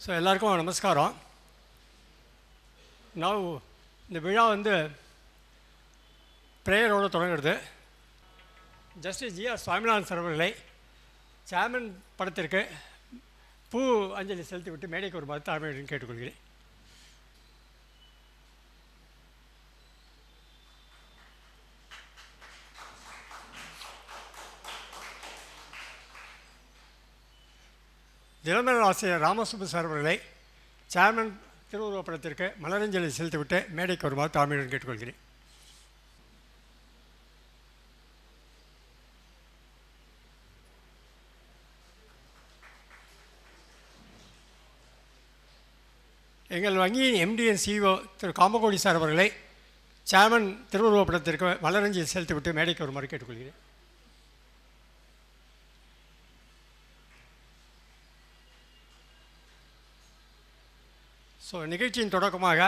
So எல்லாருக்கும் நமஸ்காரம். நான் இந்த விழா ப்ரேயரோடு தொடங்குறது. ஜஸ்டிஸ் ஜி.ஆர். சுவாமிநாதன் சார் அவர்களை சேர்மன் படத்திற்கு பூ அஞ்சலி செலுத்தி விட்டு மேடைக்கு ஒரு தாழ்மையுடன் கேட்டுக்கொள்கிறேன். தினமலர் ஆசிரியர் ராமசுப்பு சார் அவர்களை சேர்மன் திருவுருவப் படத்திற்கு மலரஞ்சலி செலுத்திவிட்டு மேடைக்கு வருமாறு தாழ்மையுடன் கேட்டுக்கொள்கிறேன். எங்கள் வங்கியின் எம்டிஎன் சிஇஓ திரு காமகோடி சார் அவர்களை சேர்மன் திருவுருவப் படத்திற்கு மலரஞ்சலி செலுத்திவிட்டு மேடைக்கு வருமாறு கேட்டுக்கொள்கிறேன். ஸோ நிகழ்ச்சியின் தொடக்கமாக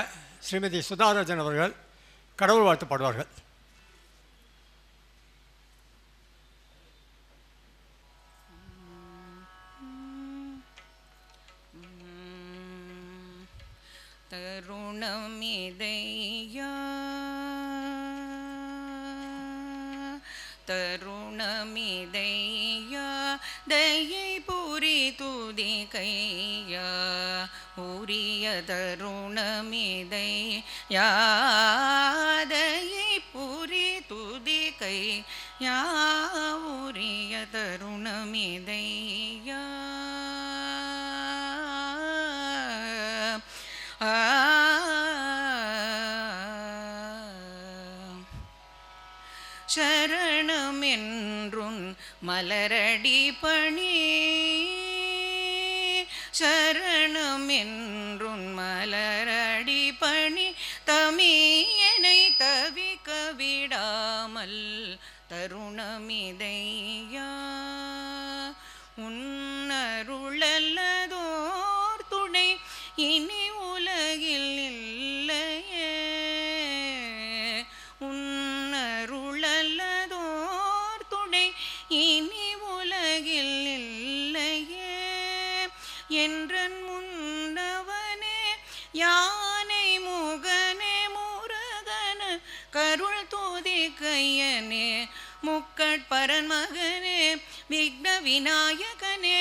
ஸ்ரீமதி சுதாராஜன் அவர்கள் கடவுள் வாழ்த்து பாடுவார்கள். தருணமிதையா தருணமிதையா தயை புரி துதி கையா உரிய தருணமிதையா தயை புரி துதி கையா உரிய தருணமிதையா சரணமென்றுன் மலரடி பணி சரணமென்றுன் மலரடி பணி தமியனை தவிக்க விடாமல் தருணமிதையா உன்னருளல்லதோர் துணை இனி உலகில் இல்லையே உன்னருளல்லதோர் துணை இனி உலகில் இல்லையே ஐயனே முக்கட்பரன் மகனே விக்ன விநாயகனே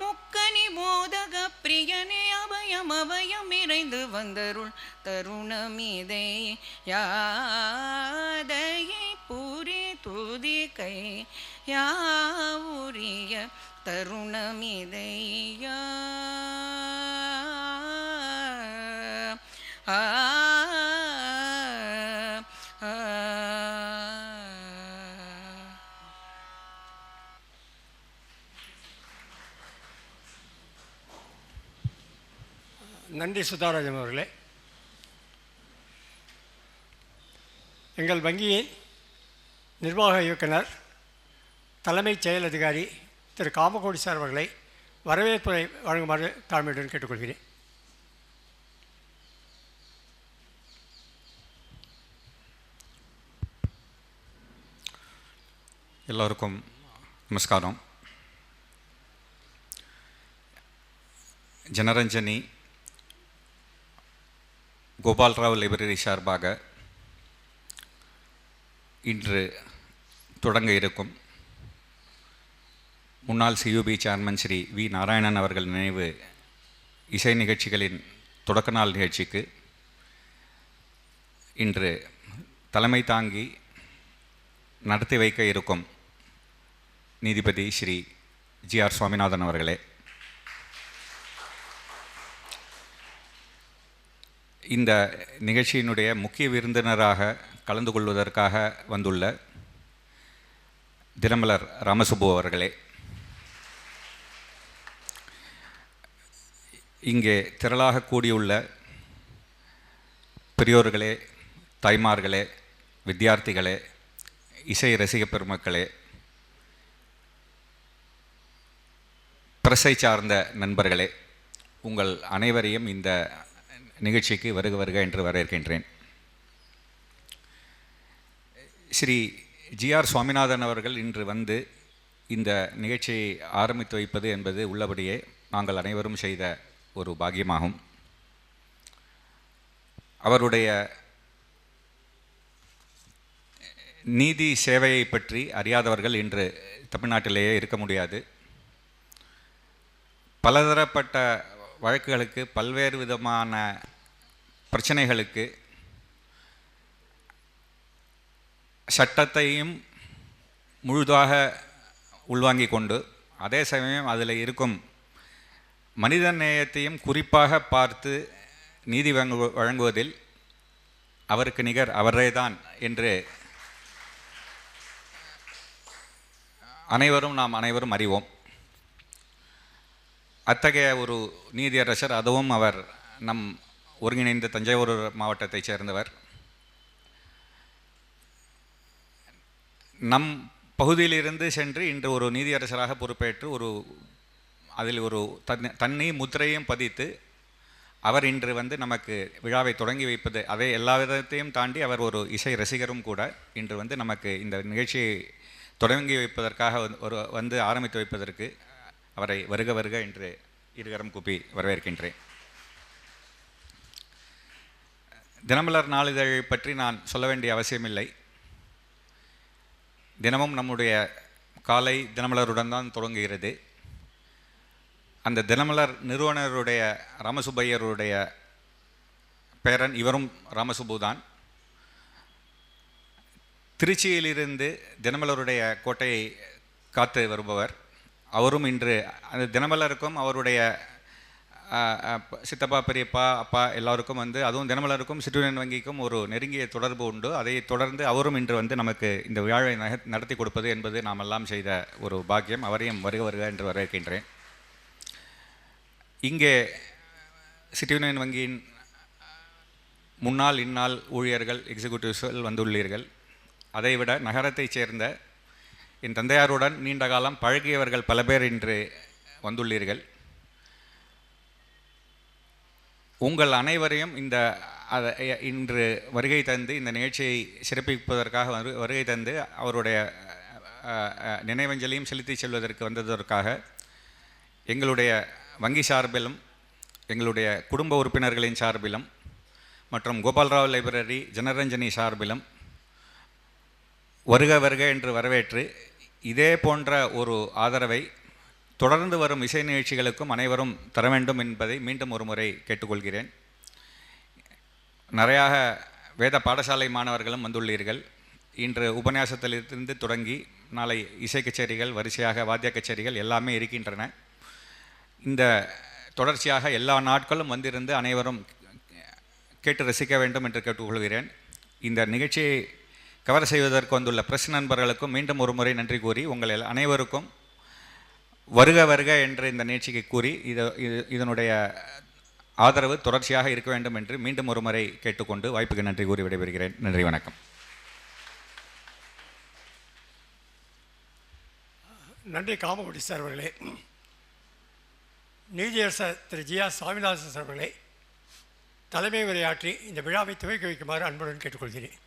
முக்கனி மோதக பிரியனே அபயம் அபயம் இறைந்து வந்தருள் தருணமிதை யாதையை பூரி துதி கை யாவுரிய தருணமிதையா நன்றி சுதாராஜன் அவர்களே. எங்கள் வங்கியின் நிர்வாக இயக்குனர் தலைமைச் செயல் அதிகாரி திரு காமகோடி சார் அவர்களை வரவேற்புரை வழங்குமாறு தாழ்மையுடன் கேட்டுக்கொள்கிறேன். எல்லோருக்கும் நமஸ்காரம். ஜனரஞ்சனி கோபால்ராவ் லைப்ரரி சார்பாக இன்று தொடங்க இருக்கும் முன்னாள் CUB chairman Shri V Narayanan அவர்கள் நினைவு இசை நிகழ்ச்சிகளின் தொடக்க நாள் நிகழ்ச்சிக்கு இன்று தலைமை தாங்கி நடத்தி வைக்க இருக்கும் நீதிபதி ஸ்ரீ ஜி.ஆர். சுவாமிநாதன் அவர்களே, இந்த நிகழ்ச்சியினுடைய முக்கிய விருந்தினராக கலந்து கொள்வதற்காக வந்துள்ள தினமலர் ராமசுப்பு அவர்களே, இங்கே திரளாக கூடியுள்ள பெரியோர்களே, தாய்மார்களே, வித்தியார்த்திகளே, இசை ரசிக பெருமக்களே, பிரசை சார்ந்த நண்பர்களே, உங்கள் அனைவரையும் இந்த நிகழ்ச்சிக்கு வருக வருக என்று வரவேற்கின்றேன். ஸ்ரீ ஜி.ஆர். சுவாமிநாதன் அவர்கள் இன்று வந்து இந்த நிகழ்ச்சியை ஆரம்பித்து வைப்பது என்பது உள்ளபடியே நாங்கள் அனைவரும் செய்த ஒரு பாக்கியமாகும். அவருடைய நீதி சேவையை பற்றி அறியாதவர்கள் இன்று தமிழ்நாட்டிலேயே இருக்க முடியாது. பலதரப்பட்ட வழக்குகளுக்கு, பல்வேறு விதமான பிரச்சனைகளுக்கு சட்டத்தையும் முழுதாக உள்வாங்கிக் கொண்டு அதே சமயம் அதில் இருக்கும் மனித நேயத்தையும் குறிப்பாக பார்த்து நீதி வழங்குவதில் அவருக்கு நிகர் அவரேதான் என்று நாம் அனைவரும் அறிவோம். அத்தகைய ஒரு நீதியரசர், அதுவும் அவர் நம் ஒருங்கிணைந்த தஞ்சாவூர் மாவட்டத்தைச் சேர்ந்தவர். நம் பகுதியிலிருந்து சென்று இன்று ஒரு நீதியரசராக பொறுப்பேற்று அதில் ஒரு தனி முத்திரையும் பதித்து அவர் இன்று வந்து நமக்கு விழாவை தொடங்கி வைப்பது, அதை எல்லா விதத்தையும் தாண்டி அவர் ஒரு இசை ரசிகரும் கூட. இன்று வந்து நமக்கு இந்த நிகழ்ச்சியை தொடங்கி வைப்பதற்காக வந்து ஆரம்பித்து வைப்பதற்கு அவரை வருக வருக என்று இருகரம் கூப்பி வரவேற்கின்றேன். தினமலர் நாளிதழை பற்றி நான் சொல்ல வேண்டிய அவசியமில்லை. தினமும் நம்முடைய காலை தினமலருடன் தான் தொடங்குகிறது. அந்த தினமலர் நிறுவனருடைய ராமசுப்பையருடைய பேரன் இவரும் ராமசுப்பு தான். திருச்சியிலிருந்து தினமலருடைய கோட்டையை காத்து வருபவர். அவரும் இன்று அந்த தினமலருக்கும் அவருடைய சித்தப்பா, பெரியப்பா, அப்பா எல்லோருக்கும் வந்து, அதுவும் தினமலருக்கும் சிற்றூரியன் வங்கிக்கும் ஒரு நெருங்கிய தொடர்பு உண்டு. அதை தொடர்ந்து அவரும் இன்று வந்து நமக்கு இந்த விழாவை நடத்தி கொடுப்பது என்பது நாம் எல்லாம் செய்த ஒரு பாக்கியம். அவரையும் வருக வருக என்று வரவேற்கின்றேன். இங்கே சிற்றூரியன் வங்கியின் முன்னாள் இந்நாள் ஊழியர்கள், எக்ஸிக்யூட்டிவ்ஸ்கள் வந்துள்ளீர்கள். அதைவிட நகரத்தைச் சேர்ந்த என் தந்தையாருடன் நீண்ட காலம் பழகியவர்கள் பல பேர் இன்று வந்துள்ளீர்கள். உங்கள் அனைவரையும் இன்று வருகை தந்து இந்த நிகழ்ச்சியை சிறப்பிப்பதற்காக வருகை தந்து அவருடைய நினைவஞ்சலியும் செலுத்தி செல்வதற்கு வந்ததற்காக எங்களுடைய வங்கி சார்பிலும், எங்களுடைய குடும்ப உறுப்பினர்களின் சார்பிலும் மற்றும் கோபால்ராவ் லைப்ரரி ஜனரஞ்சனி சார்பிலும் வருக வருக என்று வரவேற்று இதே போன்ற ஒரு ஆதரவை தொடர்ந்து வரும் இசை நிகழ்ச்சிகளுக்கும் அனைவரும் தர வேண்டும் என்பதை மீண்டும் ஒரு முறை கேட்டுக்கொள்கிறேன். நிறையாக வேத பாடசாலை மாணவர்களும் வந்துள்ளீர்கள். இன்று உபன்யாசத்திலிருந்து தொடங்கி நாளை இசை கச்சேரிகள், வரிசையாக வாத்திய கச்சேரிகள் எல்லாமே இருக்கின்றன. இந்த தொடர்ச்சியாக எல்லா நாட்களும் வந்திருந்து அனைவரும் கேட்டு ரசிக்க வேண்டும் என்று கேட்டுக்கொள்கிறேன். இந்த நிகழ்ச்சியை கவர் செய்வதற்கு வந்துள்ள பிரஸ் நண்பர்களுக்கும் மீண்டும் ஒரு முறை நன்றி கூறி உங்கள் அனைவருக்கும் வருக வருக என்று இந்த நிகழ்ச்சிக்கு கூறி இதனுடைய ஆதரவு தொடர்ச்சியாக இருக்க வேண்டும் என்று மீண்டும் ஒரு முறை கேட்டுக்கொண்டு வாய்ப்புக்கு நன்றி கூறி விடைபெறுகிறேன். நன்றி, வணக்கம். நன்றி காமகோடி சார் அவர்களே. நீதியரசர் திரு ஜி ஆர் சுவாமிநாதன் சார் அவர்களே தலைமை உரையாற்றி இந்த விழாவை துவக்கி வைக்குமாறு அன்புடன் கேட்டுக்கொள்கிறேன்.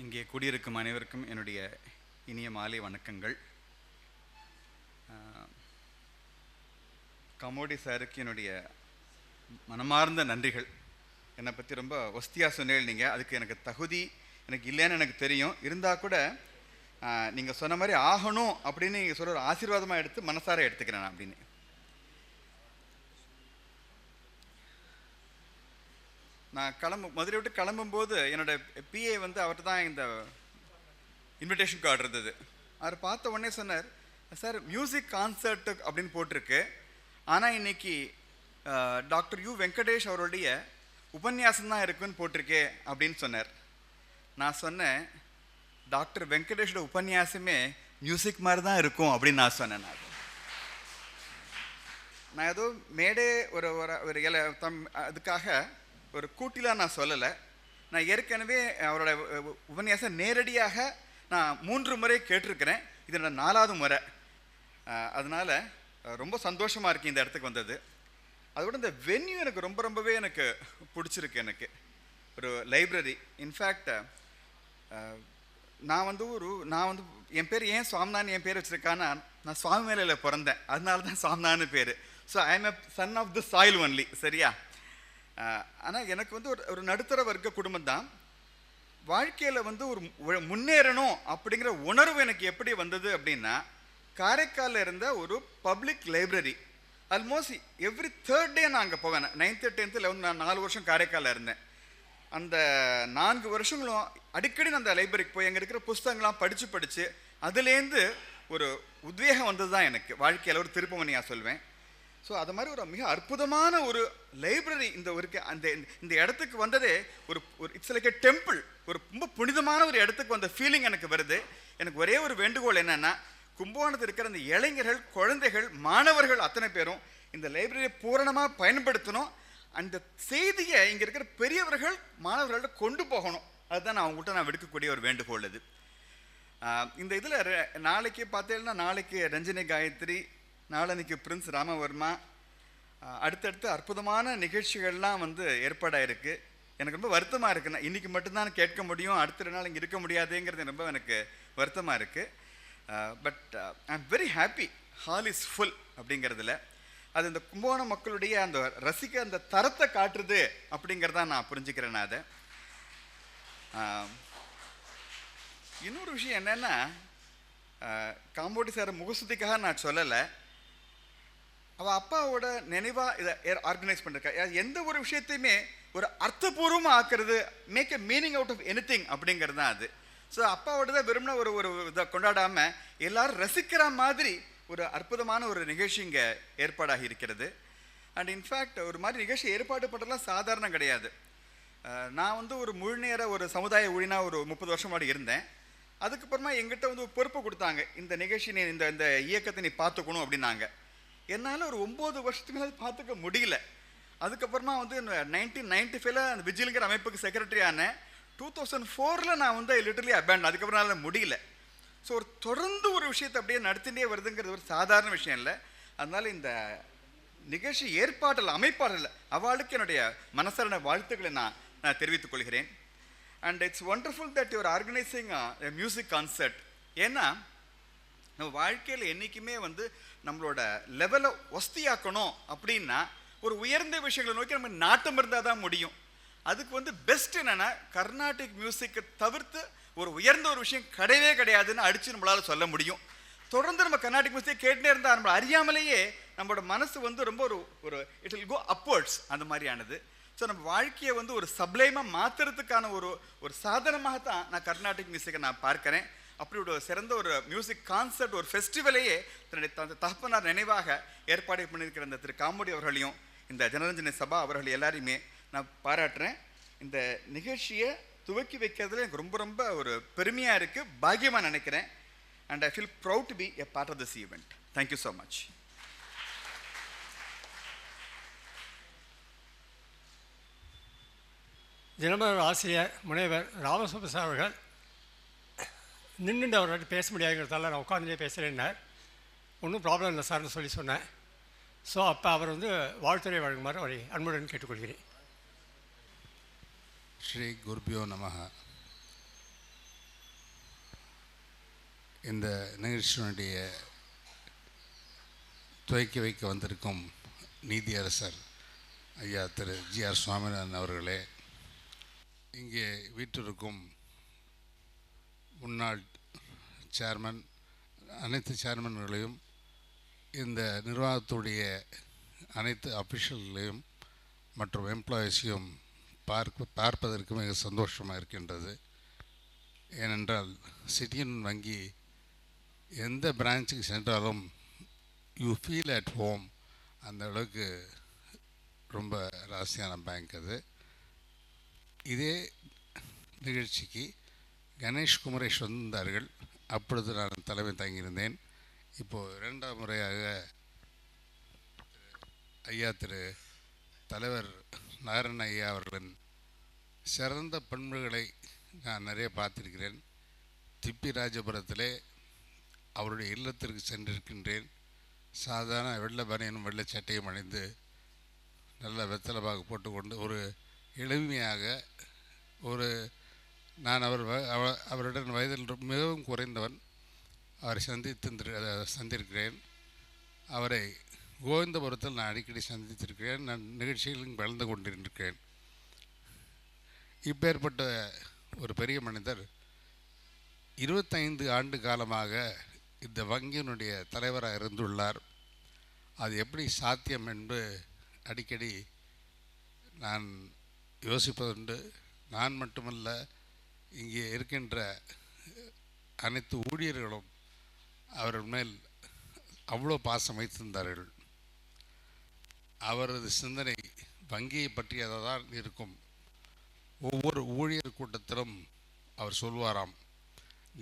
இங்கே கூடியிருக்கும் அனைவருக்கும் என்னுடைய இனிய மாலை வணக்கங்கள். கமோடி சாருக்கு என்னுடைய மனமார்ந்த நன்றிகள். என்னை பற்றி ரொம்ப ஒஸ்தியாக சொன்னேன் நீங்கள். அதுக்கு எனக்கு தகுதி எனக்கு இல்லைன்னு எனக்கு தெரியும். இருந்தால் கூட நீங்கள் சொன்ன மாதிரி ஆகணும் அப்படின்னு நீங்கள் சொல்கிற ஒரு ஆசீர்வாதமாக எடுத்து மனசார எடுத்துக்கிறேன் நான் அப்படின்னு. நான் மதுரை விட்டு கிளம்பும்போது என்னோட பிஏ அவர்கிட்ட தான் இந்த இன்விடேஷன் கார்டு இருந்தது. அவர் பார்த்த உடனே சொன்னார், சார் மியூசிக் கான்சர்ட்டு அப்படின்னு போட்டிருக்கு, ஆனால் இன்னைக்கு டாக்டர் யு வெங்கடேஷ் அவருடைய உபன்யாசம் தான் இருக்குன்னு போட்டிருக்கே அப்படின்னு சொன்னார். நான் சொன்னேன், டாக்டர் வெங்கடேஷோட உபன்யாசமே மியூசிக் மாதிரி தான் இருக்கும் அப்படின்னு நான் சொன்னேன். நான் ஏதோ மேடே ஒரு அதுக்காக ஒரு கூட்டிலாம் நான் சொல்லலை. நான் ஏற்கனவே அவரோட உபன்யாசம் நேரடியாக நான் 3 முறை கேட்டிருக்கிறேன். இது என்னோட 4வது முறை. அதனால் ரொம்ப சந்தோஷமாக இருக்குது இந்த இடத்துக்கு வந்தது. அதோட இந்த வென்யூ எனக்கு ரொம்பவே எனக்கு பிடிச்சிருக்கு. எனக்கு ஒரு லைப்ரரி. இன்ஃபேக்ட் நான் என் பேர் ஏன் சுவாமிநாதன் என் பேர் வச்சுருக்கான்னா, நான் சுவாமி மேலையில் பிறந்தேன், அதனால தான் சுவாமிநாதன் பேர். So I am a son of the soil only. சரியா? ஆனால் எனக்கு ஒரு நடுத்தர வர்க்க குடும்பம் தான். வாழ்க்கையில் ஒரு முன்னேறணும் அப்படிங்கிற உணர்வு எனக்கு எப்படி வந்தது அப்படின்னா, காரைக்காலில் இருந்த ஒரு public library almost every 3rd டே நான் அங்கே போவேன். 9th 10th 11 நான் 4 வருஷம் காரைக்காலில் இருந்தேன். அந்த 4 வருஷங்களும் அடிக்கடி நான் அந்த லைப்ரரிக்கு போய் அங்கே இருக்கிற புஸ்தகங்கள்லாம் படித்து அதுலேருந்து ஒரு உத்வேகம் வந்தது தான் எனக்கு வாழ்க்கையில் ஒரு திருப்புமணியாக சொல்வேன். ஸோ அது மாதிரி ஒரு மிக அற்புதமான ஒரு லைப்ரரி இந்த இடத்துக்கு வந்ததே ஒரு இட்ஸ் லைக் எ டெம்பிள். ஒரு ரொம்ப புனிதமான ஒரு இடத்துக்கு வந்த ஃபீலிங் எனக்கு வருது. எனக்கு ஒரே ஒரு வேண்டுகோள் என்னென்னா, கும்பகோணத்தில் இருக்கிற அந்த இளைஞர்கள், குழந்தைகள், மாணவர்கள் அத்தனை பேரும் இந்த லைப்ரரியை பூரணமாக பயன்படுத்தணும். அந்த செய்தியை இங்கே இருக்கிற பெரியவர்கள் மாணவர்கள்ட்ட கொண்டு போகணும். அதுதான் நான் அவங்கள்ட்ட நான் விடுக்கக்கூடிய ஒரு வேண்டுகோள். இது இந்த இதில் நாளைக்கு பார்த்தீங்கன்னா, நாளைக்கு ரஞ்சினி காயத்ரி, நாளன்னைக்கு பிரின்ஸ் ராமவர்மா, அடுத்தடுத்து அற்புதமான நிகழ்ச்சிகள்லாம் ஏற்பாடாயிருக்கு. எனக்கு ரொம்ப வருத்தமாக இருக்குண்ணா, இன்றைக்கி மட்டும்தான் கேட்க முடியும், அடுத்த 2 நாள் இங்கே இருக்க முடியாதுங்கிறது ரொம்ப எனக்கு வருத்தமாக இருக்குது. But I am very happy. Hall is full அப்படிங்கிறதுல அது இந்த கும்பகோணம் மக்களுடைய அந்த ரசிக்க அந்த தரத்தை காட்டுறது அப்படிங்கிறத நான் புரிஞ்சுக்கிறேன். நான் அதை இன்னொரு விஷயம் என்னென்னா, காம்போடி சார் முகஸ்துதிக்காக நான் சொல்லலை, அவள் அப்பாவோட நினைவாக இதை ஆர்கனைஸ் பண்ணிருக்கா. எந்த ஒரு விஷயத்தையுமே ஒரு அர்த்தபூர்வமாக ஆக்குறது, make a meaning out of anything அப்படிங்கிறது தான் அது. ஸோ அப்பாவோட தான் வெறும்னா ஒரு இதை கொண்டாடாமல் எல்லாரும் ரசிக்கிற மாதிரி ஒரு அற்புதமான ஒரு நிகழ்ச்சி இங்கே ஏற்பாடாகி இருக்கிறது. அண்ட் இன்ஃபேக்ட் ஒரு மாதிரி நிகழ்ச்சி ஏற்பாடு பண்ணுறதுலாம் சாதாரணம் கிடையாது. நான் ஒரு முழுநேர ஒரு சமுதாய ஊழினா ஒரு 30 வருஷம் முன்னாடி இருந்தேன். அதுக்கப்புறமா எங்கிட்ட ஒரு பொறுப்பு கொடுத்தாங்க, இந்த நிகழ்ச்சி நீ இந்த இயக்கத்தை நீ பார்த்துக்கணும் அப்படின்னாங்க. என்னால் ஒரு 9 வருஷத்துக்கு மேலே பார்த்துக்க முடியல. அதுக்கப்புறமா 1995 அந்த விஜிலுங்கிற அமைப்புக்கு செக்ரட்டரி ஆனேன். 2004 நான் லிட்டரலி அபேண்ட். அதுக்கப்புறம் என்னால் முடியல. ஸோ தொடர்ந்து ஒரு விஷயத்தை அப்படியே நடத்திட்டே வருதுங்கிறது ஒரு சாதாரண விஷயம் இல்லை. அதனால் இந்த நிகழ்ச்சி ஏற்பாட்டில் அமைப்பாளர் அவளுக்கு என்னுடைய மனசார வாழ்த்துக்களை நான் தெரிவித்துக் கொள்கிறேன். And it's wonderful that you're organising a music concert. ஏன்னா நம்ம வாழ்க்கையில் என்றைக்குமே வந்து நம்மளோட லெவலை ஒஸ்தியாக்கணும் அப்படின்னா ஒரு உயர்ந்த விஷயங்களை நோக்கி நம்ம நாட்டம் இருந்தால் தான் முடியும். அதுக்கு வந்து பெஸ்ட் என்னென்னா கர்நாடிக் மியூசிக்கை தவிர்த்து ஒரு உயர்ந்த ஒரு விஷயம் கிடையவே கிடையாதுன்னு அடித்து நம்மளால் சொல்ல முடியும். தொடர்ந்து நம்ம கர்நாடிக் மியூசிக் கேட்டுனே இருந்தால் நம்ம அறியாமலேயே நம்மளோட மனசு வந்து ரொம்ப ஒரு இட் வில் கோ அப்வர்ட்ஸ் அந்த மாதிரியானது. ஸோ நம்ம வாழ்க்கையை வந்து ஒரு சப்ளைமாக மாற்றுறதுக்கான ஒரு சாதனமாகத்தான் நான் கர்நாடிக் மியூசிக்கை நான் பார்க்குறேன். அப்படி ஒரு சிறந்த ஒரு மியூசிக் கான்சர்ட், ஒரு ஃபெஸ்டிவலையே தன்னுடைய தகப்பனார் நினைவாக ஏற்பாடு பண்ணியிருக்கிற இந்த திரு காமோடி அவர்களையும் இந்த ஜனரஞ்சனி சபா அவர்கள் எல்லாரையுமே நான் பாராட்டுறேன். இந்த நிகழ்ச்சியை துவக்கி வைக்கிறதுல எனக்கு ரொம்ப ரொம்ப ஒரு பெருமையாக இருக்குது, பாக்கியமாக நினைக்கிறேன். And I feel proud to be a part of this event. Thank you so much. Dinamalar ஆசிரியர் முனைவர் ராமசுப்ப சார் அவர்கள் நின்றுண்டு அவர்கிட்ட பேச முடியாதுங்கிறதால நான் உட்காந்துட்டே பேசுகிறேன்னார். ஒன்றும் ப்ராப்ளம் இல்லை சார்னு சொல்லி சொன்னேன். ஸோ அப்போ அவர் வந்து வாழ்த்துறை வழங்குமாறு அவரை அன்புடன் கேட்டுக்கொள்கிறேன். ஸ்ரீ குருபியோ நமஹ. இந்த நிகழ்ச்சியினுடைய துவக்கி வைக்க வந்திருக்கும் நீதியரசர் ஐயா திரு ஜி.ஆர். சுவாமிநாதன் அவர்களே, இங்கே வீற்றிருக்கும் முன்னாள் சேர்மன், அனைத்து சேர்மன்களையும், இந்த நிர்வாகத்துடைய அனைத்து அஃபிஷியல்களையும் மற்றும் எம்ப்ளாயீஸையும் பார்ப்பதற்கு மிக சந்தோஷமாக இருக்கின்றது. ஏனென்றால் சிட்டியின் வங்கி எந்த பிரான்ச்சுக்கு சென்றாலும் யூ ஃபீல் அட் ஹோம். அந்த அளவுக்கு ரொம்ப ராசியான பேங்க் அது. இதே நிகழ்ச்சிக்கு கணேஷ் குமரேஷ் வந்தார்கள். அப்பொழுது நான் தலைமை தாங்கியிருந்தேன். இப்போது 2ஆம் முறையாக ஐயா திரு தலைவர் நாராயண ஐயா அவர்களின் சிறந்த பண்புகளை நான் நிறைய பார்த்திருக்கிறேன். திப்பி ராஜபுரத்திலே அவருடைய இல்லத்திற்கு சென்றிருக்கின்றேன். சாதாரண வெள்ளை பனியனும் வெள்ளை சட்டையும் அணிந்து நல்ல வெத்தலை பாக்கு போட்டுக்கொண்டு ஒரு எளிமையாக நான் அவருடன் வயதில் மிகவும் குறைந்தவன். அவரை சந்திருக்கிறேன். அவரை கோவிந்தபுரத்தில் நான் அடிக்கடி சந்தித்திருக்கிறேன். நான் நிகழ்ச்சிகளில் கலந்து கொண்டிருக்கிறேன். இப்பேற்பட்ட ஒரு பெரிய மனிதர் 25 ஆண்டு காலமாக இந்த வங்கியினுடைய தலைவராக இருந்துள்ளார். அது எப்படி சாத்தியம் என்று அடிக்கடி நான் யோசிப்பதுண்டு. நான் மட்டுமல்ல, இங்கே இருக்கின்ற அனைத்து ஊழியர்களும் அவர் மேல் அவ்வளோ பாசம் வைத்திருந்தார்கள். அவரது சிந்தனை வங்கியை பற்றியதான் இருக்கும். ஒவ்வொரு ஊழியர் கூட்டத்திலும் அவர் சொல்வாராம்,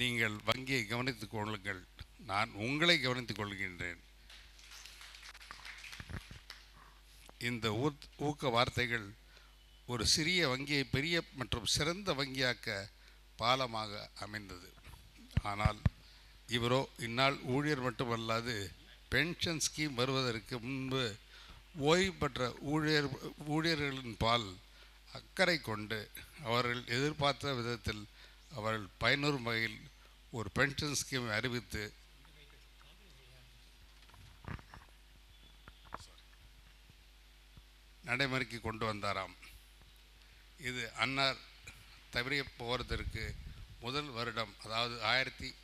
நீங்கள் வங்கியை கவனித்துக் கொள்ளுங்கள், நான் உங்களை கவனித்துக் கொள்கின்றேன். இந்த ஊக்க வார்த்தைகள் ஒரு சிறிய வங்கியை பெரிய மற்றும் சிறந்த வங்கியாக்க பாலமாக அமைந்தது. ஆனால் இவரோ இந்நாள் ஊழியர் மட்டுமல்லாது பென்ஷன் ஸ்கீம் வருவதற்கு முன்பு ஓய்வு பெற்ற ஊழியர்களின் பால் அக்கறை கொண்டு அவர்கள் எதிர்பார்த்த விதத்தில் அவர்கள் பயனுறும் வகையில் ஒரு பென்ஷன் ஸ்கீமை அறிவித்து நடைமுறைக்கு கொண்டு வந்தாராம். இது அன்னார் தவறிய போவதற்கு முதல் வருடம், அதாவது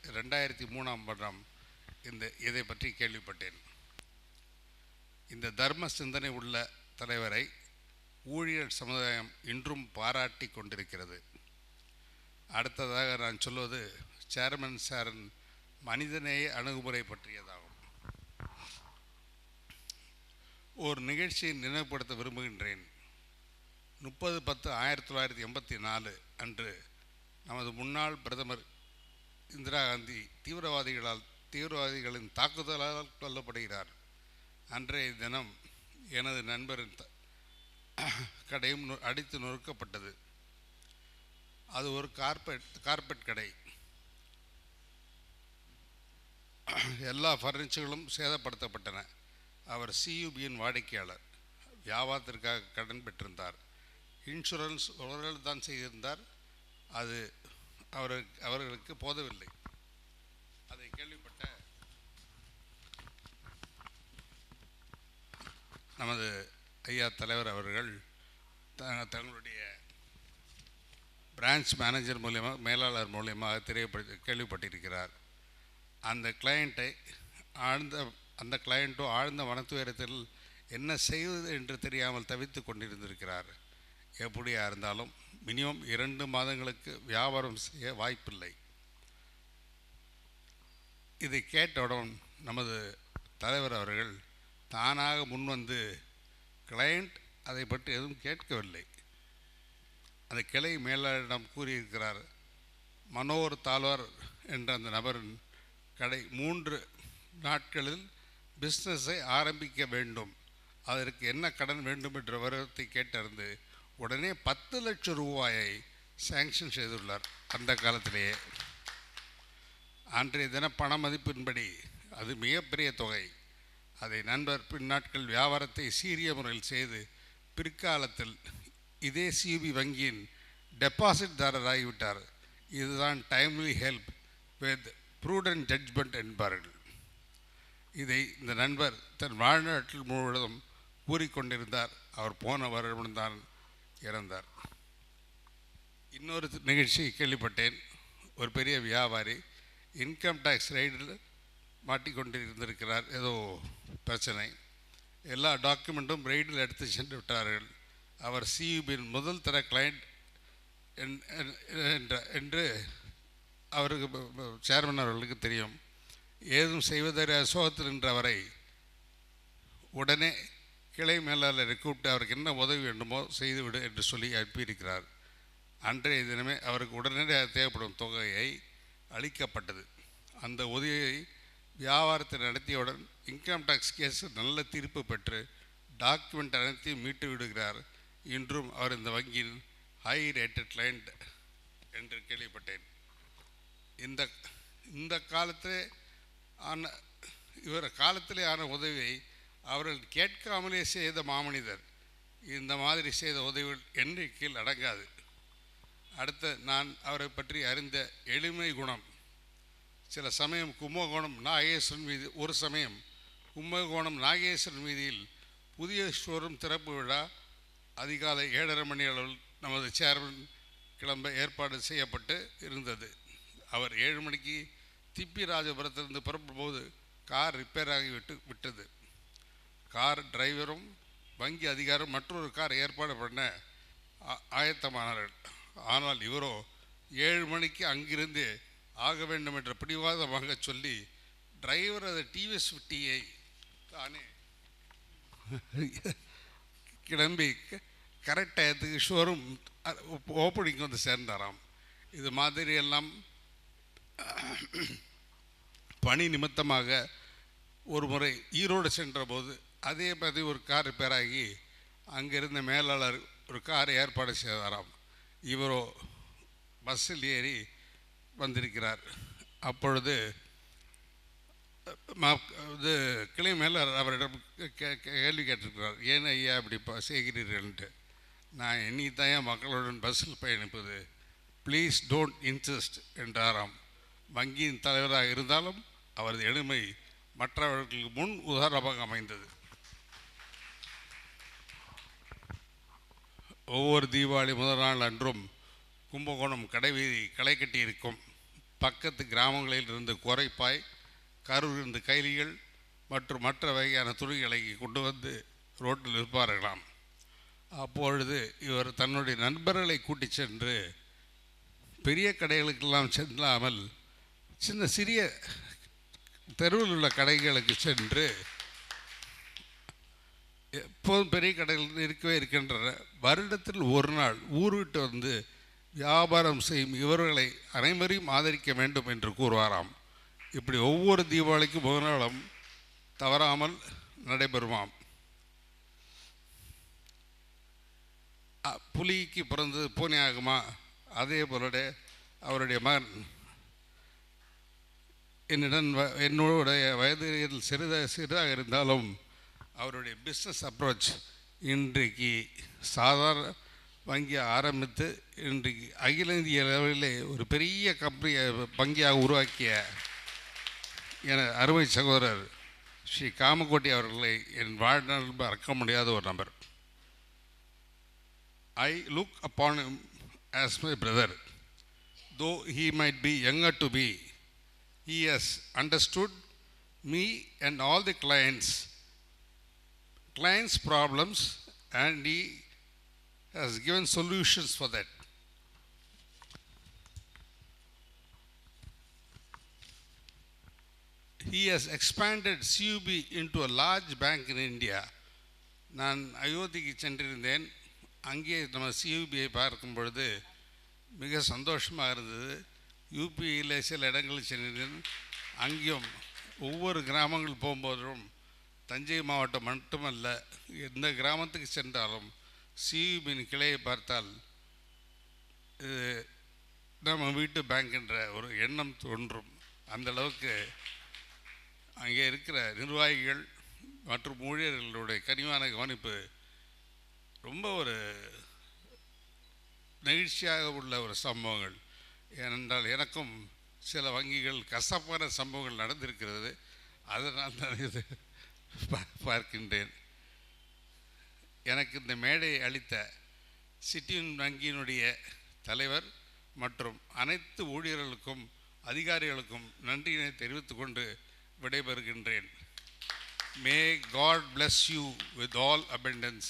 2003ஆம் வருடம் இதை பற்றி கேள்விப்பட்டேன். இந்த தர்ம சிந்தனை உள்ள தலைவரை ஊழியர் சமுதாயம் இன்றும் பாராட்டி கொண்டிருக்கிறது. அடுத்ததாக நான் சொல்வது சேர்மன் சாரின் மனிதநேய அணுகுமுறை பற்றியதாகும். ஒரு நிகழ்ச்சியை நினைவுபடுத்த விரும்புகின்றேன். 30/10/1984 அன்று நமது முன்னாள் பிரதமர் இந்திரா காந்தி தீவிரவாதிகளின் தாக்குதலால் கொல்லப்படுகிறார். அன்றைய தினம் எனது நண்பரின் கடையும் அடித்து நொறுக்கப்பட்டது. அது ஒரு கார்பெட் கடை. எல்லா ஃபர்னிச்சர்களும் சேதப்படுத்தப்பட்டன. அவர் சியூபியின் வாடிக்கையாளர். வியாபாரத்திற்காக கடன் பெற்றிருந்தார். இன்சூரன்ஸ் அவர்கள் தான் செய்திருந்தார். அது அவர்களுக்கு போதவில்லை. அதை கேள்விப்பட்ட நமது ஐயா தலைவர் அவர்கள் தங்களுடைய பிரான்ச் மேனேஜர் மூலியமாக மேலாளர் மூலியமாக கேள்விப்பட்டிருக்கிறார். அந்த கிளையண்ட்டோ ஆழ்ந்த மனத்துயரத்தில் என்ன செய்வது என்று தெரியாமல் தவித்து கொண்டிருந்திருக்கிறார். எப்படியா இருந்தாலும் மினிமம் 2 மாதங்களுக்கு வியாபாரம் செய்ய வாய்ப்பில்லை. இதை கேட்டவுடன் நமது தலைவர் அவர்கள் தானாக முன்வந்து, கிளையண்ட் அதை பற்றி எதுவும் கேட்கவில்லை, அந்த கிளை மேலாளரிடம் கூறியிருக்கிறார். மனோர் தாழ்வார் என்ற அந்த நபரின் கடை 3 நாட்களில் பிஸ்னஸை ஆரம்பிக்க வேண்டும், அதற்கு என்ன கடன் வேண்டும் என்ற விவரத்தை கேட்டறிந்து உடனே 10 லட்சம் ரூபாயை சேங்ஷன் செய்துள்ளார். அந்த காலத்திலேயே அன்றைய தின பண மதிப்பின்படி அது மிகப்பெரிய தொகை. அதை நண்பர் பின்னாட்கள் வியாபாரத்தை சீரிய முறையில் செய்து பிற்காலத்தில் இதே சிபி வங்கியின் டெபாசிட்தாரராகிவிட்டார். இதுதான் timely help with prudent judgement என்பார்கள். இதை இந்த நண்பர் தன் வாழ்நாட்டில் முழுவதும் கூறிக்கொண்டிருந்தார். அவர் போன வருடம்தான் இறந்தார். இன்னொரு நிகழ்ச்சி கேள்விப்பட்டேன். ஒரு பெரிய வியாபாரி இன்கம் டேக்ஸ் ரைடில் மாட்டிக்கொண்டிருந்திருக்கிறார். ஏதோ பிரச்சனை, எல்லா டாக்குமெண்ட்டும் ரைடில் எடுத்து சென்று விட்டார்கள். அவர் சியூபியின் முதல் தர கிளையண்ட் என்று அவருக்கு சேர்மன் அவர்களுக்கு தெரியும். ஏதும் செய்வதற்கு அசோகத்தில் நின்றவரை உடனே கிளை மேலாளரை கூப்பிட்டு அவருக்கு என்ன உதவி வேண்டுமோ செய்துவிடு என்று சொல்லி அனுப்பியிருக்கிறார். அன்றைய தினமே அவருக்கு உடனடியாக தேவைப்படும் தொகையை அளிக்கப்பட்டது. அந்த உதவியை வியாபாரத்தை நடத்தியவுடன் இன்கம் டேக்ஸ் கேஸ் நல்ல தீர்ப்பு பெற்று டாக்குமெண்ட் அனைத்தையும் மீட்டு விடுகிறார். இன்றும் அவர் இந்த வங்கியில் ஹை ரேட்டட் கிளையண்ட் என்று கேள்விப்பட்டேன். இந்த காலத்திலே இவர் காலத்திலே ஆன உதவியை அவர்கள் கேட்காமலே செய்த மாமனிதர். இந்த மாதிரி செய்த உதவிகள் எண்ணிக்கையில் அடங்காது. அடுத்த நான் அவரை பற்றி அறிந்த எளிமை குணம். சில சமயம் கும்பகோணம் நாகேஸ்வரன் வீதி, ஒரு சமயம் கும்பகோணம் நாகேஸ்வரன் வீதியில் புதிய ஷோரூம் திறப்பு விழா அதிகாலை 7:30 மணி அளவில் நமது சேர்மன் கிளம்ப ஏற்பாடு செய்யப்பட்டு இருந்தது. அவர் 7 மணிக்கு திப்பிராஜபுரத்திலிருந்து புறப்படும் போது கார் ரிப்பேர் ஆகி விட்டது. கார் டிரைவரும் வங்கி அதிகாரம் மற்றொரு கார் ஏற்பாடு பண்ண ஆயத்தமானார்கள். ஆனால் இவரோ 7 மணிக்கு அங்கிருந்து ஆக வேண்டும் என்ற பிடிவாதமாக சொல்லி டிரைவர் அது டிவிஎஸ் 50ஐ தானே கிளம்பி கரெக்ட் டயத்துக்கு ஷோரூம் ஓப்பனிங் வந்து சேர்ந்தாராம். இது மாதிரியெல்லாம் பணி நிமித்தமாக ஒரு முறை ஈரோடு சென்ற போது அதே மாதிரி ஒரு கார் ரிப்பேர் ஆகி அங்கிருந்த மேலாளர் ஒரு கார் ஏற்பாடு செய்தாராம். இவரோ பஸ்ஸில் ஏறி வந்திருக்கிறார். அப்பொழுது இது கிளை மேலாளர் அவரிடம் கேள்வி கேட்டிருக்கிறார், ஏன் ஐயா இப்படி செய்கிறீர்கள்ன்ட்டு. நான் எண்ணித்தான் மக்களுடன் பஸ்ஸில் பயணிப்பது, ப்ளீஸ் டோன்ட் இன்சிஸ்ட் என்றாராம். வங்கியின் தலைவராக இருந்தாலும் அவரது எளிமை மற்றவர்களுக்கு முன் உதாரணமாக அமைந்தது. ஒவ்வொரு தீபாவளி முதல் நாள் அன்றும் கும்பகோணம் கடைவீதி களை கட்டியிருக்கும். பக்கத்து கிராமங்களில் இருந்து குறைப்பாய், கரூர் இருந்து கைலிகள் மற்றும் மற்ற வகையான துணிகளை கொண்டு வந்து ரோட்டில் விற்பார்களாம். அப்பொழுது இவர் தன்னுடைய நண்பர்களை கூட்டி சென்று பெரிய கடைகளுக்கெல்லாம் செல்லாமல் சிறிய தெருவில் உள்ள கடைகளுக்கு சென்று, எப்போதும் பெரிய கடைகள் இருக்கவே இருக்கின்றன, வருடத்தில் ஒரு நாள் ஊர் விட்டு வந்து வியாபாரம் செய்யும் இவர்களை அனைவரையும் ஆதரிக்க வேண்டும் என்று கூறுவாராம். இப்படி ஒவ்வொரு தீபாவளிக்கும் ஒரு நாளும் தவறாமல் நடைபெறுமாம். புலிக்கு பிறந்தது பூனை ஆகுமா, அதே போல அவருடைய மகன் என்னுடைய வயதில் சிறிதாக இருந்தாலும் அவருடைய பிஸ்னஸ் அப்ரோச் இன்றைக்கு சாதாரண வங்கியை ஆரம்பித்து இன்றைக்கு அகில இந்திய அளவிலே ஒரு பெரிய கம்பெனியை வங்கியாக உருவாக்கிய என அருமை சகோதரர் ஸ்ரீ காமகோட்டி அவர்களை என் வாழ்நாள் மறக்க முடியாத ஒரு நபர். I look upon him as my brother. Though he might be younger to me, he has understood me and all the clients' problems, and he has given solutions for that. He has expanded CUB into a large bank in India. நான் அயோத்திக்கு சென்றிருந்தேன். அங்கே நம்ம சியூபியை பார்க்கும் பொழுது மிக சந்தோஷமாக இருந்தது. யூபியில் சில இடங்களில் சென்றிருந்தேன். அங்கேயும் ஒவ்வொரு கிராமங்கள் போகும்போதும் தஞ்சை மாவட்டம் மட்டுமல்ல, எந்த கிராமத்துக்கு சென்றாலும் சியூபியின் கிளையை பார்த்தால் இது நம்ம வீட்டு பேங்க் என்ற ஒரு எண்ணம் தோன்றும். அந்தளவுக்கு அங்கே இருக்கிற நிர்வாகிகள் மற்றும் ஊழியர்களுடைய கனிவான கவனிப்பு ரொம்ப ஒரு நெகிழ்ச்சியாக உள்ள ஒரு சம்பவங்கள். ஏனென்றால் எனக்கும் சில வங்கிகள் கசப்பான சம்பவங்கள் நடந்திருக்கிறது. அதனால் நான் இது பார்க்கின்றேன். எனக்கு இந்த மேடையை அளித்த சிட்டியின் வங்கியினுடைய தலைவர் மற்றும் அனைத்து ஊழியர்களுக்கும் அதிகாரிகளுக்கும் நன்றியினை தெரிவித்துக் கொண்டு விடைபெறுகின்றேன். May God bless you with all abundance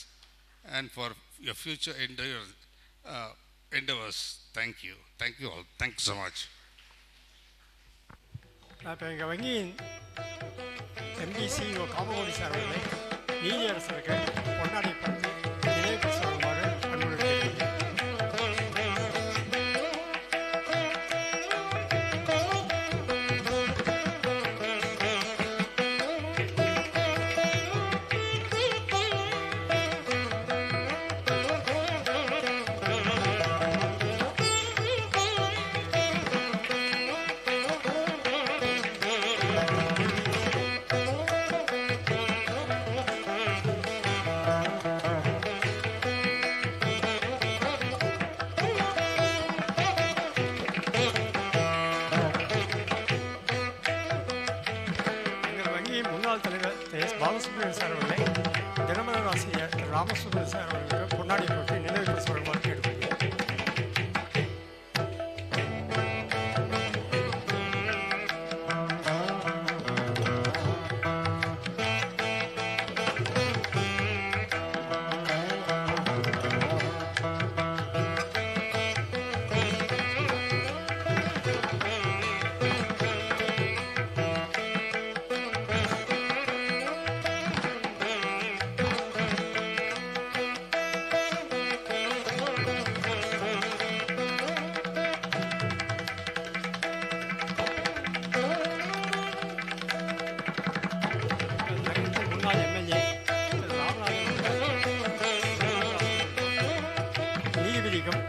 and for your future endeavors. Thank you. Thank you all. Thank you so much. இப்போ எங்கள் வங்கியின் MD/CEO காமகோடி சார் அவர்களை நீதியரசருக்கு பொன்னாடை பற்றி நினைவு சொல்லுமாறு அன்புடன் கேட்கிறேன். பாலசுப்ரமணியன் சார் அவர்களை தினமலர் ஆசிரியர் ராமசுப்ரமணியன் சார் அவர்களுக்கு பொன்னாடை போட்டு நினைவு சொல்லுமாறு கேட்டுக்கொள்கிறேன்.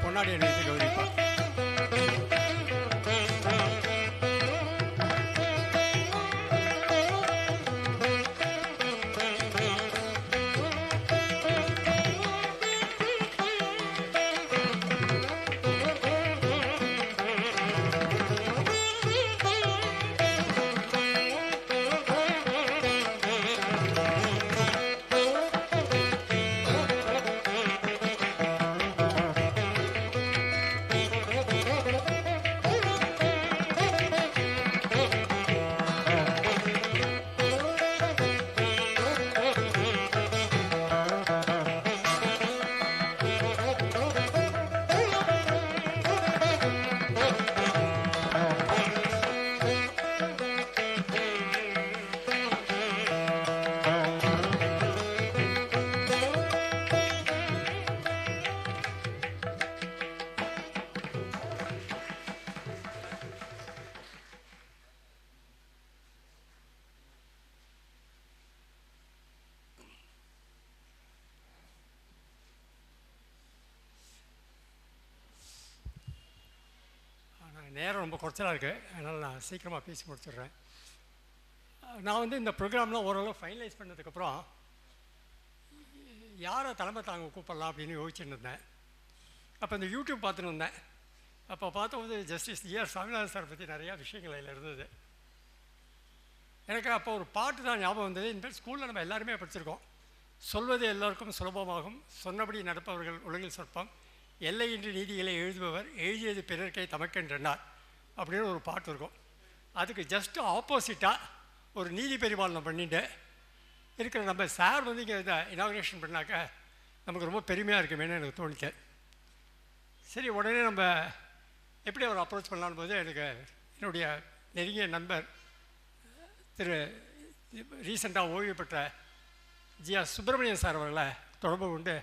பொன்னாடி அணிவித்து கௌரவிப்பார். நேரம் ரொம்ப குறைச்சலாக இருக்குது, அதனால் நான் சீக்கிரமாக பேசி முடிச்சிடுறேன். நான் இந்த ப்ரோக்ராம்லாம் ஓரளவு ஃபைனலைஸ் பண்ணதுக்கப்புறம் யாரை தலைமை தாங்க கூப்பிடலாம் அப்படின்னு யோசிச்சுட்டு இருந்தேன். அப்போ இந்த யூடியூப் பார்த்துன்னு வந்தேன். அப்போ பார்த்தபோது ஜஸ்டிஸ் E.R. சாமிநாதன் சார் பற்றி நிறையா விஷயங்கள் அதில் இருந்தது. எனக்கு அப்போ ஒரு பாட்டு தான் ஞாபகம் வந்தது. இன்ஃபேக்ட் ஸ்கூலில் நம்ம எல்லாருமே படிச்சிருக்கோம். சொல்வது எல்லோருக்கும் சுலபமாகும், சொன்னபடி நடப்பவர்கள் உலகில் சொற்பம், எல்லையின்றி நீதிகளை எழுதுபவர் எழுதியது பிறர்க்கை தமக்கென்றனார் அப்படின்னு ஒரு பாட்டு இருக்கும். அதுக்கு ஜஸ்ட் ஆப்போசிட்டாக ஒரு நீதி பரிபாலனம் பண்ணிட்டு இருக்கிற நம்ம சார் வந்து இங்கே இதை இனாக்ரேஷன் பண்ணாக்க நமக்கு ரொம்ப பெருமையாக இருக்குமேனு எனக்கு தோணிச்சு. சரி, உடனே நம்ம எப்படி அவர் அப்ரோச் பண்ணலான்னு போது எனக்கு என்னுடைய நெருங்கிய நண்பர் திரு ரீசெண்டாக ஓய்வு பெற்ற ஜிஆர் சுப்பிரமணியன் சார் அவர்களை தொடர்பு கொண்டு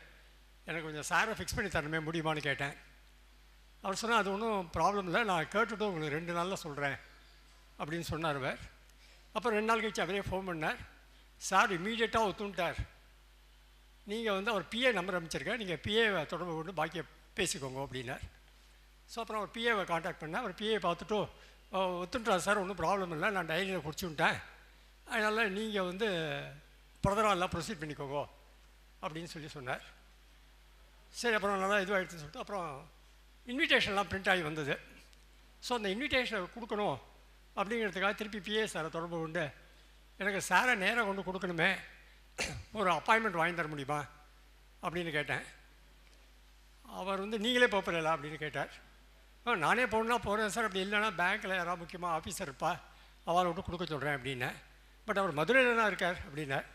எனக்கு கொஞ்சம் சாரை ஃபிக்ஸ் பண்ணி தரணுமே முடியுமான்னு கேட்டேன். அவர் சொன்னால் அது ஒன்றும் ப்ராப்ளம் இல்லை, நான் கேட்டுவிட்டு உங்களுக்கு 2 நாளில் சொல்கிறேன் அப்படின்னு சொன்னார் அவர். அப்புறம் 2 நாள் கழிச்சு அவரே ஃபோன் பண்ணார். சார் இம்மீடியட்டாக ஒத்துண்டார், நீங்கள் வந்து அவர் பிஏ நம்பர் அமைச்சிருக்கேன், நீங்கள் பிஏவை தொடர்பு கொண்டு பாக்கியை பேசிக்கோங்க அப்படின்னார். ஸோ அப்புறம் அவர் பிஏவை காண்டாக்ட் பண்ணேன். அவர் பிஏ பார்த்துட்டு ஒத்துன்றார் சார், ஒன்றும் ப்ராப்ளம் இல்லை, நான் டைரியில் குடிச்சுட்டேன், அதனால் நீங்கள் வந்து ஃபர்தராக எல்லாம் ப்ரொசீட் பண்ணிக்கோங்க அப்படின்னு சொன்னார். சரி, அப்புறம் நல்லா இதுவாகிடுச்சுன்னு சொல்லிட்டு அப்புறம் இன்விடேஷன்லாம் பிரிண்ட் ஆகி வந்தது. ஸோ அந்த இன்விடேஷனை கொடுக்கணும் அப்படிங்கிறதுக்காக திருப்பி பிஏ சாரை தொடர்பு கொண்டு எனக்கு சாரை நேராக கொண்டு கொடுக்கணுமே, ஒரு அப்பாயின்மெண்ட் வாங்கி தர முடியுமா அப்படின்னு கேட்டேன். அவர் வந்து நீங்களே போகிறீங்களா அப்படின்னு கேட்டார். நானே போகணுன்னா போகிறேன் சார், அப்படி இல்லைன்னா பேங்க்கில் யாராவது முக்கியமாக ஆஃபீஸர் இருப்பா, அவளை விட்டு கொடுக்க சொல்கிறேன் அப்படின்னேன். பட் அவர் மதுரையில் தான் இருக்கார் அப்படின்னார்.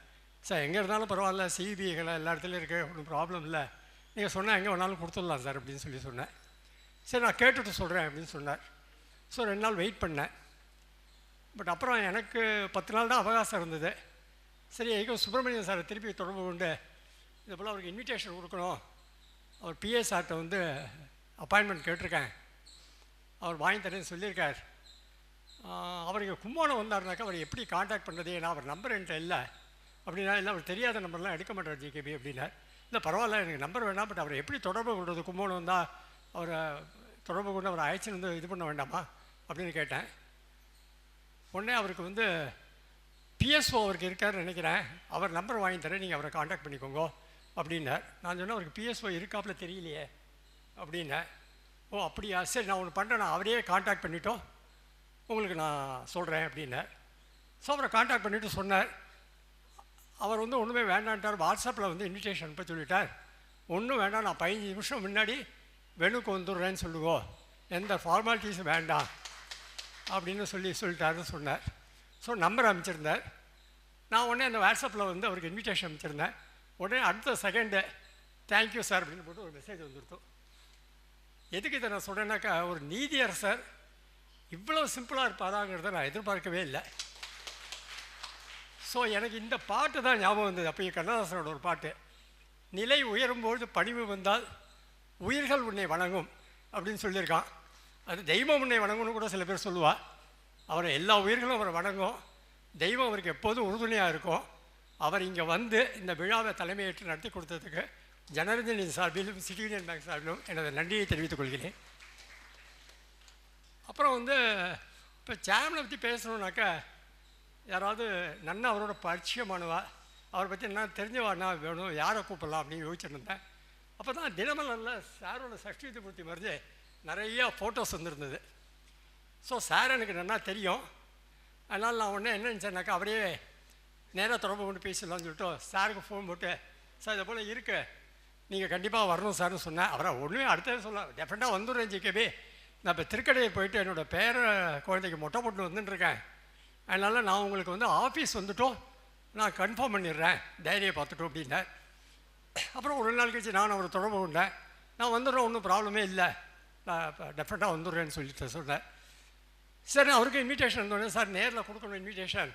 சார் எங்கே இருந்தாலும் பரவாயில்ல, சிபிஐகளை எல்லா இடத்துலையும் இருக்குது, ஒன்றும் ப்ராப்ளம் இல்லை, நீங்கள் சொன்னால் எங்கே வேணாலும் கொடுத்துடலாம் சார் அப்படின்னு சொன்னேன். சரி, நான் கேட்டுட்டு சொல்கிறேன் அப்படின்னு சொன்னார். ஸோ 2 நாள் வெயிட் பண்ணேன். பட் அப்புறம் எனக்கு 10 நாள் தான் அவகாசம் இருந்தது. சரி, எங்கோ சுப்பிரமணியன் சாரை திருப்பி தொடர்பு கொண்டு இது போல் அவருக்கு இன்விடேஷன் கொடுக்கணும், அவர் பிஏ சார்கிட்ட வந்து அப்பாயின்மெண்ட் கேட்டிருக்கேன், அவர் வாங்கி தரேன்னு சொல்லியிருக்கார், அவர் இங்கே கும்போணம் வந்தாருனாக்கா அவர் எப்படி காண்டாக்ட் பண்ணுறது, ஏன்னா அவர் நம்பர் என்கிட்ட இல்லை அப்படின்னா, இல்லை அவர் தெரியாத நம்பர்லாம் எடுக்க மாட்டார் ஜிகேபி அப்படின்னா. இல்லை பரவாயில்ல, எனக்கு நம்பர் வேணாம், பட் அவரை எப்படி தொடர்பு கொள்வது, கும்போணம் வந்தால் அவரை தொடர்பு கொண்டு அவரை அழைச்சின்னு வந்து இது பண்ண வேண்டாமா அப்படின்னு கேட்டேன். உடனே அவருக்கு வந்து பிஎஸ்ஓ அவருக்கு இருக்காருன்னு நினைக்கிறேன், அவர் நம்பர் வாங்கி தரேன், நீங்கள் அவரை காண்டாக்ட் பண்ணிக்கோங்க அப்படின்னார். நான் சொன்னேன் அவருக்கு பிஎஸ்ஓ இருக்காப்புல தெரியலையே அப்படின்னேன். ஓ அப்படியா, சரி நான் ஒன்று பண்ணுறேன், நான் அவரையே காண்டாக்ட் பண்ணிட்டோம் உங்களுக்கு நான் சொல்கிறேன் அப்படின்னார். ஸோ அவரை காண்டாக்ட் பண்ணிவிட்டு சொன்னார். அவர் வந்து ஒன்றுமே வேண்டான்ட்டார், வாட்ஸ்அப்பில் வந்து இன்விடேஷன் அனுப்ப சொல்லிட்டார், ஒன்றும் வேண்டாம், நான் 15 நிமிஷம் முன்னாடி வெணுக்கு வந்துடுறேன்னு சொல்லுவோம், எந்த ஃபார்மாலிட்டிஸும் வேண்டாம் அப்படின்னு சொல்லிட்டாருன்னு சொன்னார். ஸோ நம்பர் அனுப்பிச்சிருந்தார். நான் உடனே அந்த வாட்ஸ்அப்பில் வந்து அவருக்கு இன்விடேஷன் அனுப்பிச்சிருந்தேன். உடனே அடுத்த செகண்டு தேங்க்யூ சார் அப்படின்னு போட்டு ஒரு மெசேஜ் வந்துருத்தோம். எதுக்கு இதை நான் சொல்கிறேன்னாக்கா, ஒரு நீதியரசர் இவ்வளோ சிம்பிளாக இருப்பாராங்கிறத நான் எதிர்பார்க்கவே இல்லை. ஸோ எனக்கு இந்த பாட்டு தான் ஞாபகம் வந்தது. அப்போ கண்ணதாசனோட ஒரு பாட்டு, நிலை உயரும்போது பணிவு வந்தால் உயிர்கள் உன்னை வணங்கும் அப்படின்னு சொல்லியிருக்கான். அது தெய்வம் உன்னை வணங்கும்னு கூட சில பேர் சொல்லுவாள். அவரை எல்லா உயிர்களும் அவரை வணங்கும், தெய்வம் அவருக்கு எப்போதும் உறுதுணையாக இருக்கும். அவர் இங்கே வந்து இந்த விழாவை தலைமையேற்று நடத்தி கொடுத்ததுக்கு ஜனரஞ்சனின் சார்பிலும் சிட்டி யூனியன் பேங்க் சார்பிலும் எனது நன்றியை தெரிவித்துக் கொள்கிறேன். அப்புறம் வந்து இப்போ சேர்மனை பற்றி பேசணுன்னாக்கா, யாராவது நன்னா அவரோட பரிச்சயமானவா, அவரை பற்றி என்ன தெரிஞ்சவானா வேணும், யாரை கூப்பிடலாம் அப்படின்னு யோசிச்சுருந்தேன். அப்போ தான் தினமலரில் சாரோட சஷ்டியுத்தி பூர்த்தி மாதிரி நிறையா ஃபோட்டோஸ் வந்துருந்தது. ஸோ சார் எனக்கு நல்லா தெரியும். அதனால் நான் உடனே என்ன நினச்சேன்னாக்கா, அப்படியே நேராக தொடர்பு கொண்டு பேசிடலாம்னு சொல்லிட்டு சாருக்கு ஃபோன் போட்டு, சார் இதை போல் இருக்குது, நீங்கள் கண்டிப்பாக வரணும் சார்னு சொன்னேன். அவரை ஒன்றுமே அடுத்தது சொல்ல, டெஃபினட்டாக வந்துடுறேன் ஜிகேபி, நான் இப்போ திருக்கடையை போயிட்டு என்னோடய பேர குழந்தைக்கு மொட்டை போட்டு வந்துட்டுருக்கேன், அதனால் நான் உங்களுக்கு வந்து ஆஃபீஸ் வந்துட்டோம் நான் கன்ஃபார்ம் பண்ணிடுறேன், டைரியை பார்த்துட்டோம் அப்படின்னேன். அப்புறம் ஒரு நாள் கழிச்சு நான் அவரை தொடர்பு கொண்டேன். நான் வந்துடுறேன், ஒன்றும் ப்ராப்ளமே இல்லை, நான் இப்போ டெஃபினட்டாக வந்துடுறேன்னு சொல்லிட்டு சொன்னேன். சரி, அவருக்கு இன்விடேஷன் இருந்தோடனே, சார் நேரில் கொடுக்கணும் இன்விடேஷன்,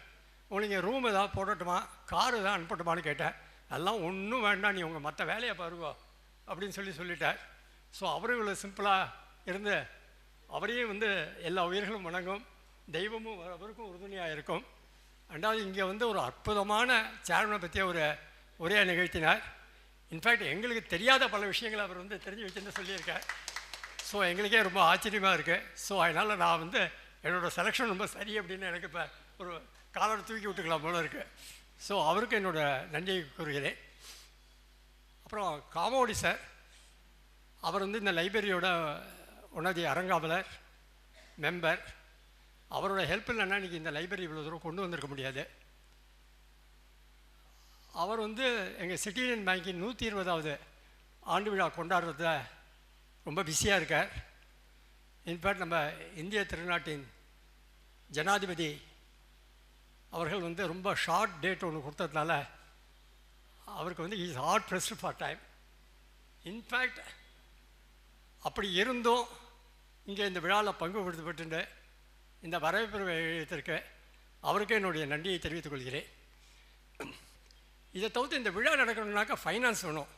உங்களுக்கு ரூம் ஏதாவது போடட்டுமா, கார் ஏதாவது அனுப்பட்டுமான்னு கேட்டேன். அதெல்லாம் ஒன்றும் வேண்டாம், நீ உங்கள் மற்ற வேலையை பாருங்க அப்படின்னு சொல்லிட்டார். ஸோ அவரும் இவ்வளோ சிம்பிளாக இருந்து அவரையும் வந்து எல்லா உயிர்களும் வணங்கும், தெய்வமும் அவருக்கும் உறுதுணையாக இருக்கும். ரெண்டாவது இங்கே வந்து ஒரு அற்புதமான சேர்மனை பற்றிய ஒரு உரையை நிகழ்த்தினார். இன்ஃபேக்ட் எங்களுக்கு தெரியாத பல விஷயங்களை அவர் வந்து தெரிஞ்சு வச்சுன்னு சொல்லியிருக்கார். ஸோ எங்களுக்கே ரொம்ப ஆச்சரியமாக இருக்குது. ஸோ அதனால் நான் வந்து என்னோடய செலெக்ஷன் ரொம்ப சரி அப்படின்னு எனக்கு இப்போ ஒரு காலரை தூக்கி விட்டுக்கலாம் போல இருக்குது. ஸோ அவருக்கு என்னோடய நன்றியை கூறுகிறேன். அப்புறம் காமோடி சார், அவர் வந்து இந்த லைப்ரரியோட ஒன் ஆஃப் தி அறங்காவலர் மெம்பர். அவரோட ஹெல்ப் இல்லைன்னா இன்றைக்கி இந்த லைப்ரரி இவ்வளோ தூரம் கொண்டு வந்திருக்க முடியாது. அவர் வந்து எங்கள் சிட்டி யூனியன் பேங்கின் 120வது ஆண்டு விழா கொண்டாடுறத ரொம்ப பிஸியாக இருக்கார். இன்ஃபேக்ட் நம்ம இந்திய திருநாட்டின் ஜனாதிபதி அவர்கள் வந்து ரொம்ப ஷார்ட் டேட் ஒன்று கொடுத்ததுனால அவருக்கு வந்து is hard pressed for time. In fact அப்படி இருந்தும் இங்கே இந்த விழாவில் பங்கு பெற்று இந்த வரவேற்பு எழுத்திற்கு அவருக்கே என்னுடைய நன்றியை தெரிவித்துக் கொள்கிறேன். இதை தவிர்த்து இந்த விழா நடக்கணுன்னாக்கா ஃபைனான்ஸ் வேணும்.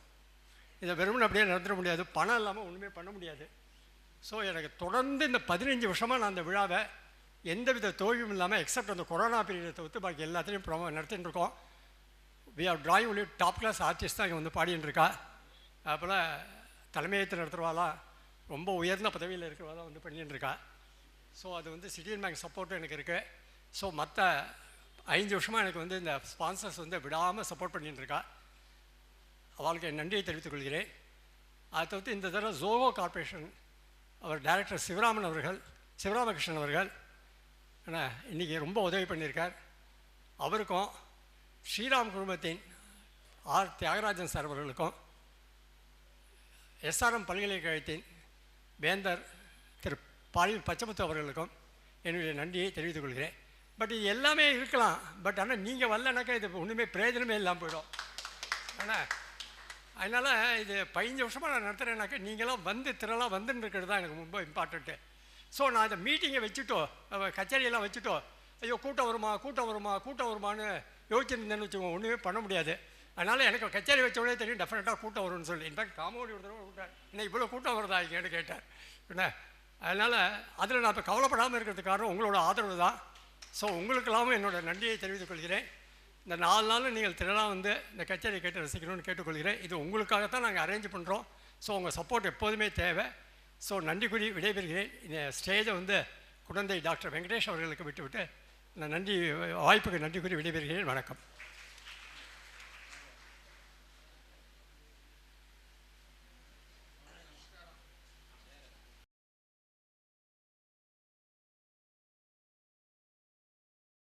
இதை வெறுமனே அப்படியே நடந்துட முடியாது, பணம் இல்லாமல் ஒன்றுமே பண்ண முடியாது. ஸோ எனக்கு தொடர்ந்து இந்த 15 வருஷமாக நான் அந்த விழாவை எந்தவித தோல்வியும் இல்லாமல் எக்ஸப்ட் அந்த கொரோனா பீரியடை தவிர்த்து பாக்கி எல்லாத்தையும் நடத்தின்னு இருக்கோம். We are drawing only top class artist தான் இங்கே வந்து பாடின்னு இருக்கா. அப்போல் தலைமையேற்று நடத்துகிறவாலாம் ரொம்ப உயர்ந்த பதவியில் இருக்கிறவாலாம் வந்து பண்ணின்னு இருக்கா. ஸோ அது வந்து சிட்டி யூனியன் பேங்க் சப்போர்ட்டும் எனக்கு இருக்குது. ஸோ மற்ற 5 வருஷமாக எனக்கு வந்து இந்த ஸ்பான்சர்ஸ் வந்து விடாமல் சப்போர்ட் பண்ணிட்டு இருக்கா. அவளுக்கு என் நன்றியை தெரிவித்துக் கொள்கிறேன். அதை தவிர்த்து இந்த தடவை ஜோகோ கார்பரேஷன் அவர் டைரக்டர் சிவராமகிருஷ்ணன் அவர்கள் இன்றைக்கி ரொம்ப உதவி பண்ணியிருக்கார். அவருக்கும் ஸ்ரீராம் குழுமத்தின் ஆர் தியாகராஜன் சார் அவர்களுக்கும் எஸ்ஆர்எம் பல்கலைக்கழகத்தின் வேந்தர் திரு பச்சமுத்து அவர்களுக்கும் என்னுடைய நன்றியை தெரிவித்துக் கொள்கிறேன். பட் இது எல்லாமே இருக்கலாம், பட் ஆனால் நீங்கள் வரலனாக்கா இது ஒன்றுமே பிரயோஜனமே இல்லாமல் போயிடும். ஆனால் அதனால் இது 15 வருஷமாக நான் நடத்துகிறேன்னாக்கா நீங்களாம் வந்து திரளாக வந்துன்னு இருக்கிறது தான் எனக்கு ரொம்ப இம்பார்ட்டண்ட்டு. ஸோ நான் இந்த மீட்டிங்கை வச்சுட்டோ கச்சேரியெல்லாம் வச்சுட்டோ ஐயோ கூட்டம் வருமானு யோசிச்சுருந்தேன்னு வச்சுக்கோங்க, ஒன்றுமே பண்ண முடியாது. அதனால் எனக்கு கச்சேரி வச்சோடனே தெரியும் டெஃபினட்டாக கூட்டம் வரும்னு சொல்லி. இன்ஃபேக்ட் காமோடி ஒரு தடவை கூட்டார், என்ன இவ்வளோ கூட்டம் வருதா இங்கேன்னு கேட்டார். என்ன அதனால் அதில் நான் இப்போ கவலைப்படாமல் இருக்கிறதுக்கு காரணம் உங்களோட ஆதரவு தான். ஸோ உங்களுக்கெல்லாமும் என்னோட நன்றியை தெரிவித்துக் கொள்கிறேன். இந்த 4 நாள் நீங்கள் திரளாக வந்து இந்த கச்சேரியை கேட்டு ரசிக்கணும்னு கேட்டுக்கொள்கிறேன். இது உங்களுக்காகத்தான் நாங்கள் அரேஞ்ச் பண்ணுறோம். ஸோ உங்கள் சப்போர்ட் எப்போதுமே தேவை. ஸோ நன்றி கூறி விடைபெறுகிறேன். இந்த ஸ்டேஜை வந்து குழந்தை டாக்டர் வெங்கடேஷ் அவர்களுக்கு விட்டுவிட்டு நான் வாய்ப்புக்கு நன்றி கூறி விடைபெறுகிறேன். வணக்கம்.